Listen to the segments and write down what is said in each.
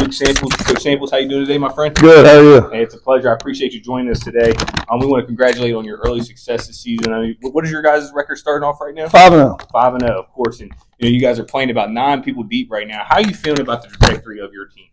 Coach Samples. Coach Samples, how you doing today, my friend? Good. How are you? Hey, it's a pleasure. I appreciate you joining us today. We want to congratulate you on your early success this season. I mean, what is your guys' record starting off right now? 5-0. 5-0, of course. And you guys are playing about 9 people deep right now. How are you feeling about the trajectory of your team?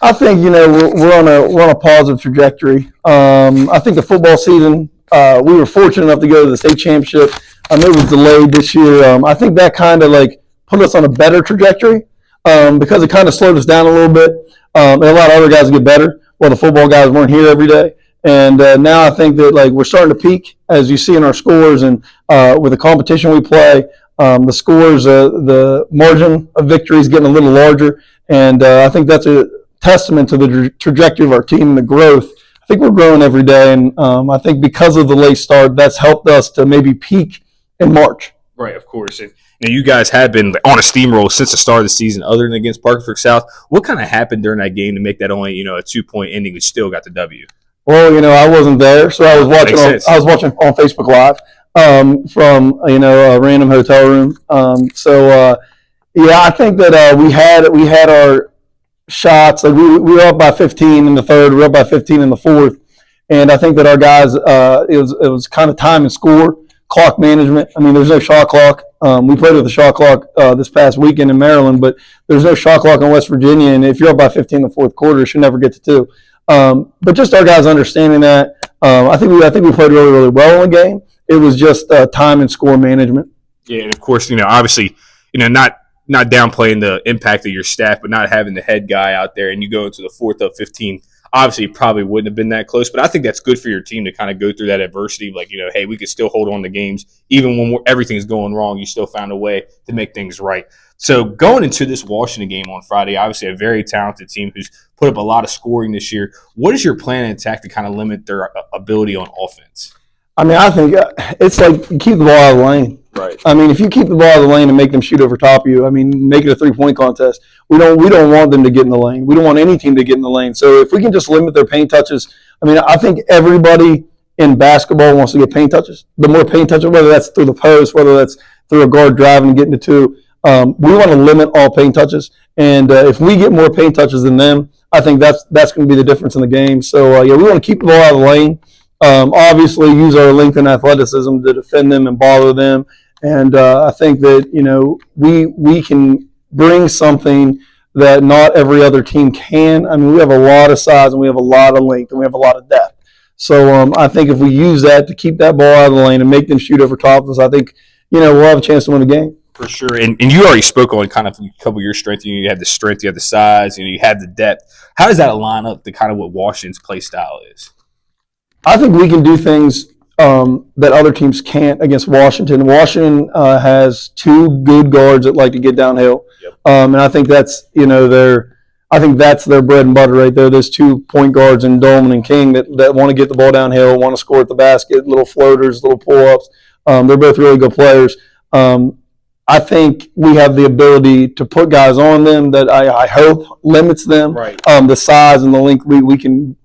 I think we're on a positive trajectory. I think the football season, we were fortunate enough to go to the state championship. It was delayed this year. I think that kind of put us on a better trajectory because it kind of slowed us down a little bit. And a lot of other guys get better. Well, the football guys weren't here every day. And now I think that we're starting to peak, as you see in our scores, and with the competition we play, the scores, the margin of victory is getting a little larger. And I think that's a testament to the trajectory of our team and the growth. I think we're growing every day, and I think because of the late start, that's helped us to maybe peak in March. Right, of course. And you guys have been on a steamroll since the start of the season, other than against Parkersburg South. What kind of happened during that game to make that only a 2-point ending, but still got the W? Well, I wasn't there, so I was watching. On Facebook Live from a random hotel room. I think that we had our shots. We were up by 15 in the third. We were up by 15 in the fourth, and I think that our guys it was kind of time and score, clock management. I mean, there's no shot clock. We played with the shot clock this past weekend in Maryland, but there's no shot clock in West Virginia. And if you're up by 15 in the fourth quarter, you should never get to 2. But just our guys understanding that, I think we played really, really well in the game. It was just time and score management. Yeah, and of course, obviously, not downplaying the impact of your staff, but not having the head guy out there, and you go into the fourth of 15. Obviously, it probably wouldn't have been that close, but I think that's good for your team to kind of go through that adversity. Hey, we could still hold on to games. Even when everything's going wrong, you still found a way to make things right. So going into this Washington game on Friday, obviously a very talented team who's put up a lot of scoring this year. What is your plan and attack to kind of limit their ability on offense? I mean, I think it's keep the ball out of the lane. Right. I mean, if you keep the ball out of the lane and make them shoot over top of you, I mean, make it a 3-point contest. We don't want them to get in the lane. We don't want any team to get in the lane. So if we can just limit their paint touches, I mean, I think everybody in basketball wants to get paint touches. The more paint touches, whether that's through the post, whether that's through a guard driving and getting to 2, we want to limit all paint touches. And if we get more paint touches than them, I think that's going to be the difference in the game. So, we want to keep the ball out of the lane. Obviously, use our length and athleticism to defend them and bother them. And I think that, we can bring something that not every other team can. I mean, we have a lot of size and we have a lot of length and we have a lot of depth. So I think if we use that to keep that ball out of the lane and make them shoot over top of us, I think, we'll have a chance to win the game. For sure. And you already spoke on kind of a couple of your strengths. You had the strength, you had the size, you had the depth. How does that line up to kind of what Washington's play style is? I think we can do things that other teams can't against Washington. Washington has 2 good guards that like to get downhill, and I think that's that's their bread and butter right there. Those 2 point guards in Dolman and King that want to get the ball downhill, want to score at the basket, little floaters, little pull-ups. They're both really good players. I think we have the ability to put guys on them that I hope limits them. Right. The size and the length we can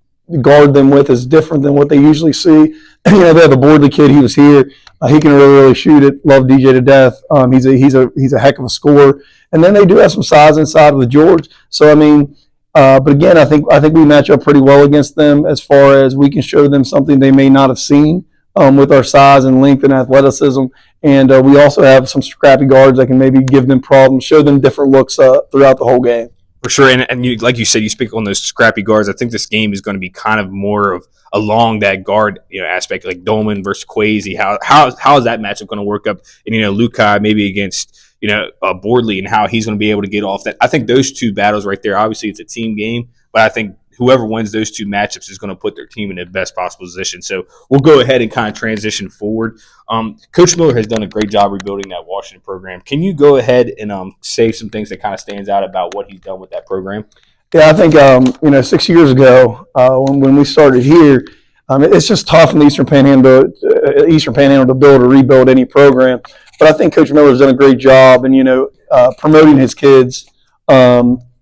guard them with is different than what they usually see. They have the Boardley kid. He was here. He can really, really shoot it. Love DJ to death. He's a heck of a scorer. And then they do have some size inside of the George. So I mean, but again, I think we match up pretty well against them as far as we can show them something they may not have seen with our size and length and athleticism. And we also have some scrappy guards that can maybe give them problems, show them different looks throughout the whole game. For sure, and you, like you said, you speak on those scrappy guards. I think this game is going to be kind of more of along that guard aspect, like Dolman versus Kwesi. How is that matchup going to work up? And Lukai maybe against Boardley, and how he's going to be able to get off that. I think those 2 battles right there. Obviously, it's a team game, but I think whoever wins those 2 matchups is going to put their team in the best possible position. So we'll go ahead and kind of transition forward. Coach Miller has done a great job rebuilding that Washington program. Can you go ahead and say some things that kind of stands out about what he's done with that program? Yeah, I think 6 years ago when we started here, it's just tough in the Eastern Panhandle to build or rebuild any program. But I think Coach Miller has done a great job in promoting his kids,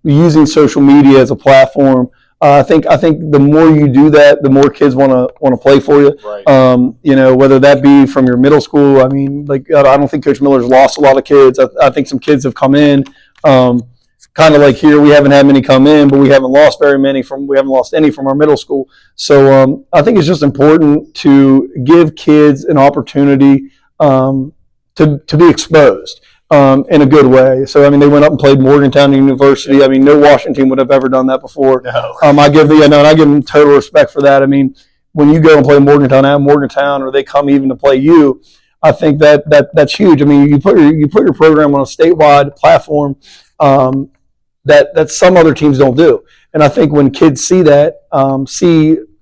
using social media as a platform. I think the more you do that, the more kids want to play for you. Right. Whether that be from your middle school. I mean, I don't think Coach Miller's lost a lot of kids. I think some kids have come in, kind of like here, we haven't had many come in, but we haven't lost any from our middle school. So I think it's just important to give kids an opportunity to be exposed in a good way. So, I mean, they went up and played Morgantown University. I mean, no Washington team would have ever done that before. No. I give them total respect for that. I mean, when you go and play Morgantown at Morgantown, or they come even to play you, I think that's huge. I mean, you put your program on a statewide platform that some other teams don't do. And I think when kids see that,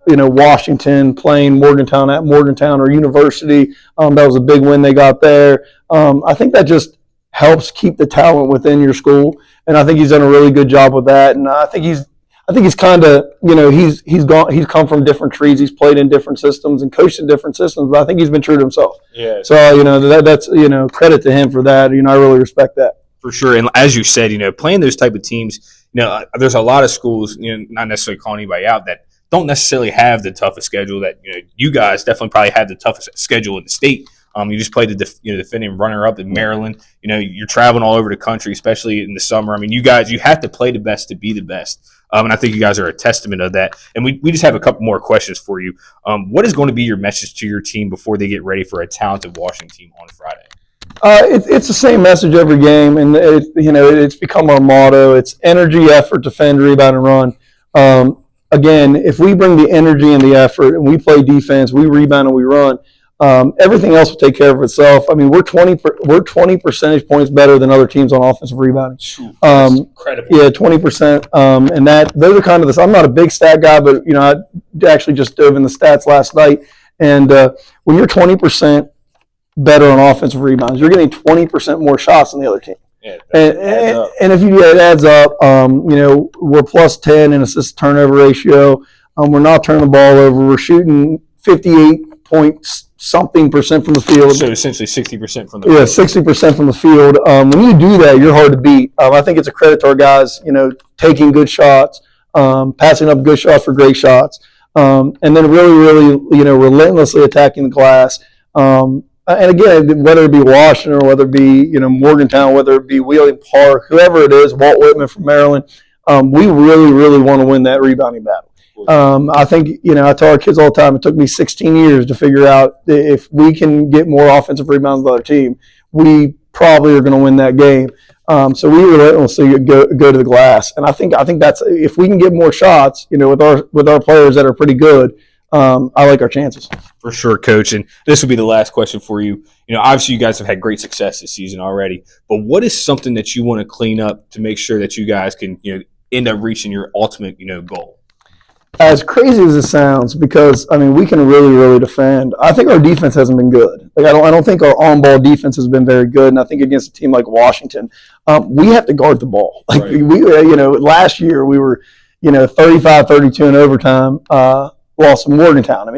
Washington playing Morgantown at Morgantown or University, that was a big win they got there. I think that just helps keep the talent within your school, and I think he's done a really good job with that. And I think he's kind of, he's come from different trees. He's played in different systems and coached in different systems, but I think he's been true to himself. Yeah. So, that's credit to him for that. I really respect that. For sure. And as you said, playing those type of teams, there's a lot of schools, not necessarily calling anybody out, that don't necessarily have the toughest schedule. That you guys definitely probably have the toughest schedule in the state. You just played the defending runner-up in Maryland. You're traveling all over the country, especially in the summer. I mean, you have to play the best to be the best. And I think you guys are a testament of that. And we just have a couple more questions for you. What is going to be your message to your team before they get ready for a talented Washington team on Friday? It's the same message every game, and it's become our motto. It's energy, effort, defend, rebound, and run. Again, if we bring the energy and the effort, and we play defense, we rebound and we run, everything else will take care of itself. I mean, we're 20 percentage points better than other teams on offensive rebounding. That's incredible. Yeah, 20%. And those are kind of I'm not a big stat guy, but I actually just dove in the stats last night. And when you're 20% better on offensive rebounds, you're getting 20% more shots than the other team. Yeah, and if it adds up, we're plus 10 in assist turnover ratio. We're not turning the ball over. We're shooting 58-point-something% from the field. So essentially 60% from the field. Yeah, 60% from the field. When you do that, you're hard to beat. I think it's a credit to our guys, taking good shots, passing up good shots for great shots, and then really, relentlessly attacking the glass. And again, whether it be Washington or whether it be, Morgantown, whether it be Wheeling Park, whoever it is, Walt Whitman from Maryland, we really, really want to win that rebounding battle. I think, I tell our kids all the time, it took me 16 years to figure out if we can get more offensive rebounds than the other team, we probably are going to win that game. So we relentlessly go to the glass. And I think that's, if we can get more shots, with our players that are pretty good, I like our chances. For sure, Coach. And this will be the last question for you. Obviously you guys have had great success this season already, but what is something that you want to clean up to make sure that you guys can, end up reaching your ultimate, goal? As crazy as it sounds, because we can really, really defend. I think our defense hasn't been good. I don't think our on-ball defense has been very good. And I think against a team like Washington, we have to guard the ball. Right. Last year we were, 35-32 in overtime. Lost to Morgantown.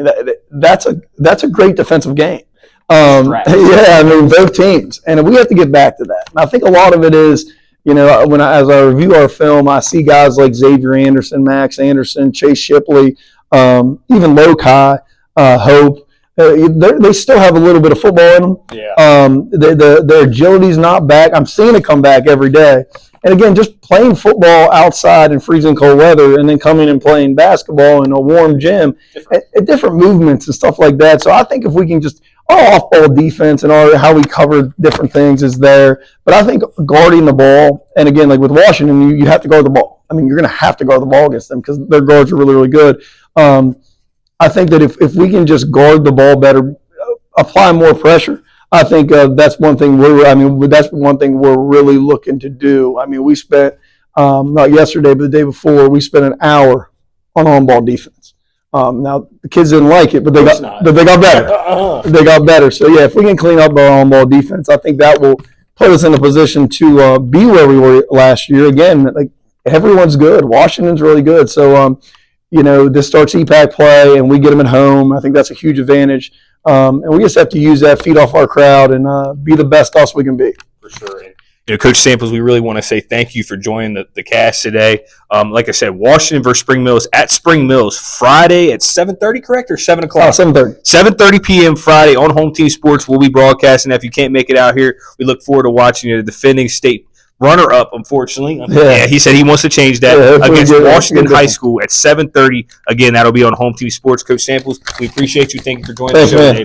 That's a great defensive game. Both teams, and we have to get back to that. And I think a lot of it is, as I review our film, I see guys like Xavier Anderson, Max Anderson, Chase Shipley, even Lokai, Hope. They still have a little bit of football in them. Yeah. Their agility's not back. I'm seeing it come back every day. And again, just playing football outside in freezing cold weather and then coming and playing basketball in a warm gym, different movements and stuff like that. So I think if we can just, our off-ball defense and how we cover different things is there. But I think guarding the ball, and again, like with Washington, you have to guard the ball. You're going to have to guard the ball against them because their guards are really, really good. I think that if we can just guard the ball better, apply more pressure, I think that's one thing we're really looking to do. We spent not yesterday, but the day before, we spent an hour on on-ball defense. Now the kids didn't like it, but they got better. They got better. So yeah, if we can clean up our on-ball defense, I think that will put us in a position to be where we were last year. Again, like everyone's good. Washington's really good. So this starts EPAC play, and we get them at home. I think that's a huge advantage. And we just have to use that, feed off our crowd, and be the best us we can be. For sure. And Coach Samples, we really want to say thank you for joining the cast today. Like I said, Washington versus Spring Mills at Spring Mills Friday at 7:30, correct, or 7 o'clock? 7:30. 7:30 p.m. Friday on Home Team Sports. We'll be broadcasting. If you can't make it out here, we look forward to watching the defending state runner-up, unfortunately. Yeah. He said he wants to change that against Washington High School at 7:30. Again, that'll be on Home TV Sports. Coach Samples, we appreciate you. Thank you for joining the show today.